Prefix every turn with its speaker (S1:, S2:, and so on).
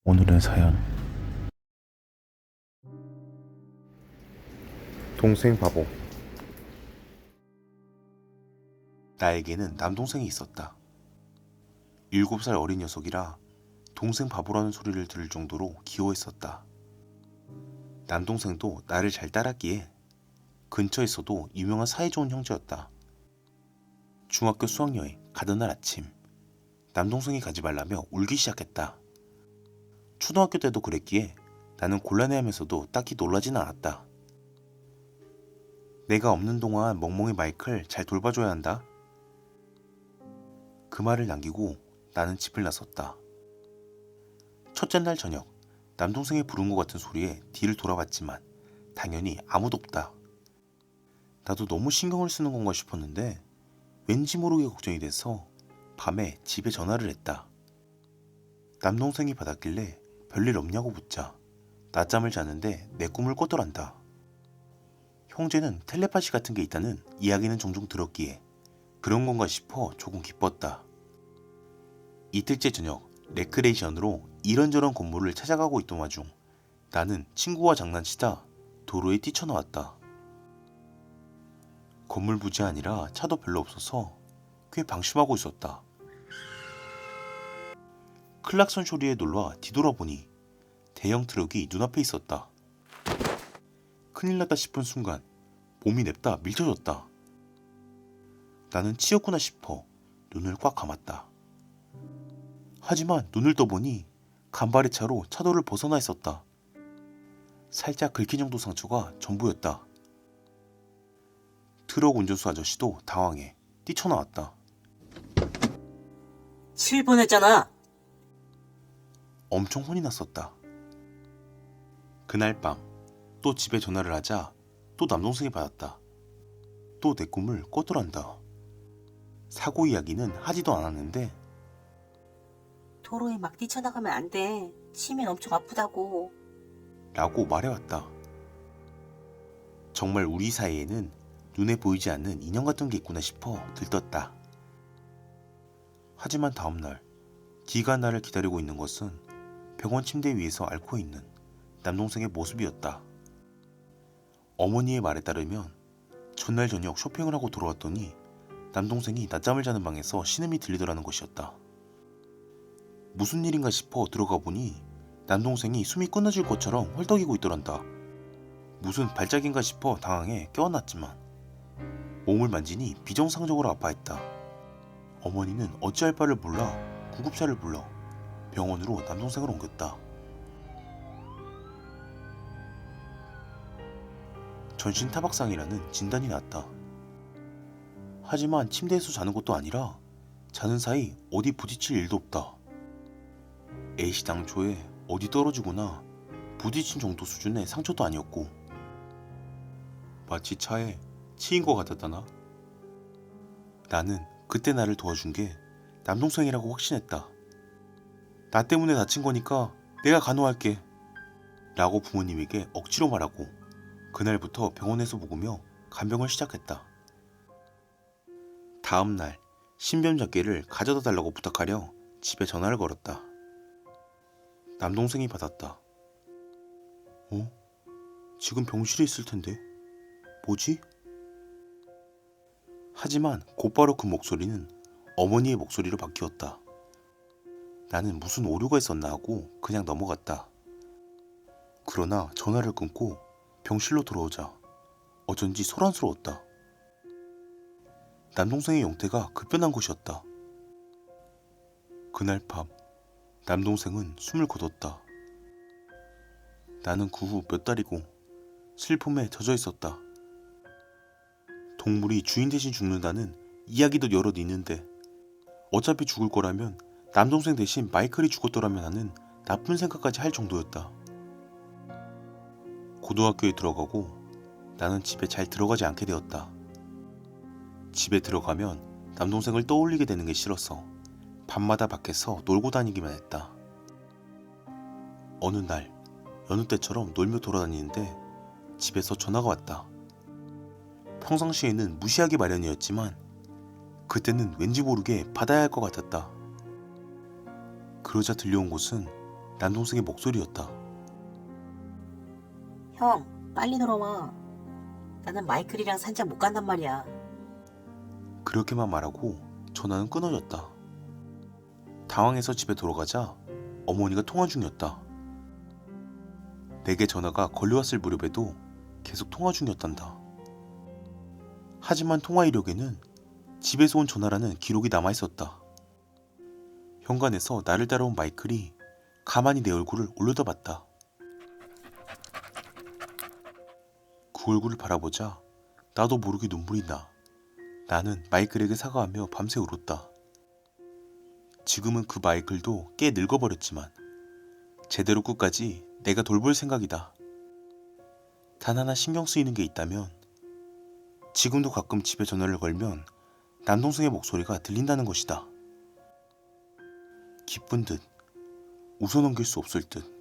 S1: 오늘의 사연. 동생 바보. 나에게는 남동생이 있었다. 7살 어린 녀석이라 동생 바보라는 소리를 들을 정도로 귀여워했었다. 남동생도 나를 잘 따랐기에 근처에서도 유명한 사이좋은 형제였다. 중학교 수학여행 가던 날 아침, 남동생이 가지 말라며 울기 시작했다. 초등학교 때도 그랬기에 나는 곤란해하면서도 딱히 놀라진 않았다. 내가 없는 동안 멍멍이 마이클 잘 돌봐줘야 한다. 그 말을 남기고 나는 집을 나섰다. 첫째 날 저녁, 남동생이 부른 것 같은 소리에 뒤를 돌아봤지만 당연히 아무도 없다. 나도 너무 신경을 쓰는 건가 싶었는데 왠지 모르게 걱정이 돼서 밤에 집에 전화를 했다. 남동생이 받았길래 별일 없냐고 묻자 낮잠을 자는데 내 꿈을 꿨더란다. 형제는 텔레파시 같은 게 있다는 이야기는 종종 들었기에 그런 건가 싶어 조금 기뻤다. 이틀째 저녁 레크레이션으로 이런저런 건물을 찾아가고 있던 와중 나는 친구와 장난치다 도로에 뛰쳐나왔다. 건물 부지 아니라 차도 별로 없어서 꽤 방심하고 있었다. 클락son 소리에 놀라 뒤돌아보니 대형 트럭이 눈앞에 있었다. 큰일 났다 싶은 순간 몸이 냅다 밀쳐졌다. 나는 치였구나 싶어 눈을 꽉 감았다. 하지만 눈을 떠보니 간발의 차로 차도를 벗어나 있었다. 살짝 긁힌 정도 상처가 전부였다. 트럭 운전수 아저씨도 당황해 뛰쳐나왔다.
S2: 7번 했잖아.
S1: 엄청 혼이 났었다. 그날 밤 또 집에 전화를 하자 또 남동생이 받았다. 또 내 꿈을 꿨더란다. 사고 이야기는 하지도 않았는데
S2: 도로에 막 뛰쳐나가면 안 돼. 치면 엄청 아프다고.
S1: 라고 말해왔다. 정말 우리 사이에는 눈에 보이지 않는 인연 같은 게 있구나 싶어 들떴다. 하지만 다음날 기가 나를 기다리고 있는 것은 병원 침대 위에서 앓고 있는 남동생의 모습이었다. 어머니의 말에 따르면 전날 저녁 쇼핑을 하고 돌아왔더니 남동생이 낮잠을 자는 방에서 신음이 들리더라는 것이었다. 무슨 일인가 싶어 들어가 보니 남동생이 숨이 끊어질 것처럼 헐떡이고 있더란다. 무슨 발작인가 싶어 당황해 깨어났지만 몸을 만지니 비정상적으로 아파했다. 어머니는 어찌할 바를 몰라 구급차를 불러 병원으로 남동생을 옮겼다. 전신 타박상이라는 진단이 났다. 하지만 침대에서 자는 것도 아니라 자는 사이 어디 부딪힐 일도 없다. 애시당초에 어디 떨어지거나 부딪힌 정도 수준의 상처도 아니었고 마치 차에 치인 것 같았다나? 나는 그때 나를 도와준 게 남동생이라고 확신했다. 나 때문에 다친 거니까 내가 간호할게 라고 부모님에게 억지로 말하고 그날부터 병원에서 묵으며 간병을 시작했다. 다음날 신변잡기를 가져다 달라고 부탁하려 집에 전화를 걸었다. 남동생이 받았다. 지금 병실에 있을 텐데 뭐지? 하지만 곧바로 그 목소리는 어머니의 목소리로 바뀌었다. 나는 무슨 오류가 있었나 하고 그냥 넘어갔다. 그러나 전화를 끊고 병실로 들어오자 어쩐지 소란스러웠다. 남동생의 용태가 급변한 것이었다. 그날 밤 남동생은 숨을 거뒀다. 나는 그 후 몇 달이고 슬픔에 젖어 있었다. 동물이 주인 대신 죽는다는 이야기도 여럿 있는데 어차피 죽을 거라면 남동생 대신 마이클이 죽었더라면 하는 나쁜 생각까지 할 정도였다. 고등학교에 들어가고 나는 집에 잘 들어가지 않게 되었다. 집에 들어가면 남동생을 떠올리게 되는 게 싫어서 밤마다 밖에서 놀고 다니기만 했다. 어느 날 여느 때처럼 놀며 돌아다니는데 집에서 전화가 왔다. 평상시에는 무시하기 마련이었지만 그때는 왠지 모르게 받아야 할 것 같았다. 그러자 들려온 곳은 남동생의 목소리였다.
S2: 형, 빨리 들어와. 나는 마이클이랑 산책 못 간단 말이야.
S1: 그렇게만 말하고 전화는 끊어졌다. 당황해서 집에 돌아가자 어머니가 통화 중이었다. 내게 전화가 걸려왔을 무렵에도 계속 통화 중이었단다. 하지만 통화 이력에는 집에서 온 전화라는 기록이 남아있었다. 현관에서 나를 따라온 마이클이 가만히 내 얼굴을 올려다봤다. 그 얼굴을 바라보자 나도 모르게 눈물이 나. 나는 마이클에게 사과하며 밤새 울었다. 지금은 그 마이클도 꽤 늙어버렸지만 제대로 끝까지 내가 돌볼 생각이다. 단 하나 신경 쓰이는 게 있다면 지금도 가끔 집에 전화를 걸면 남동생의 목소리가 들린다는 것이다. 기쁜 듯 웃어넘길 수 없을 듯.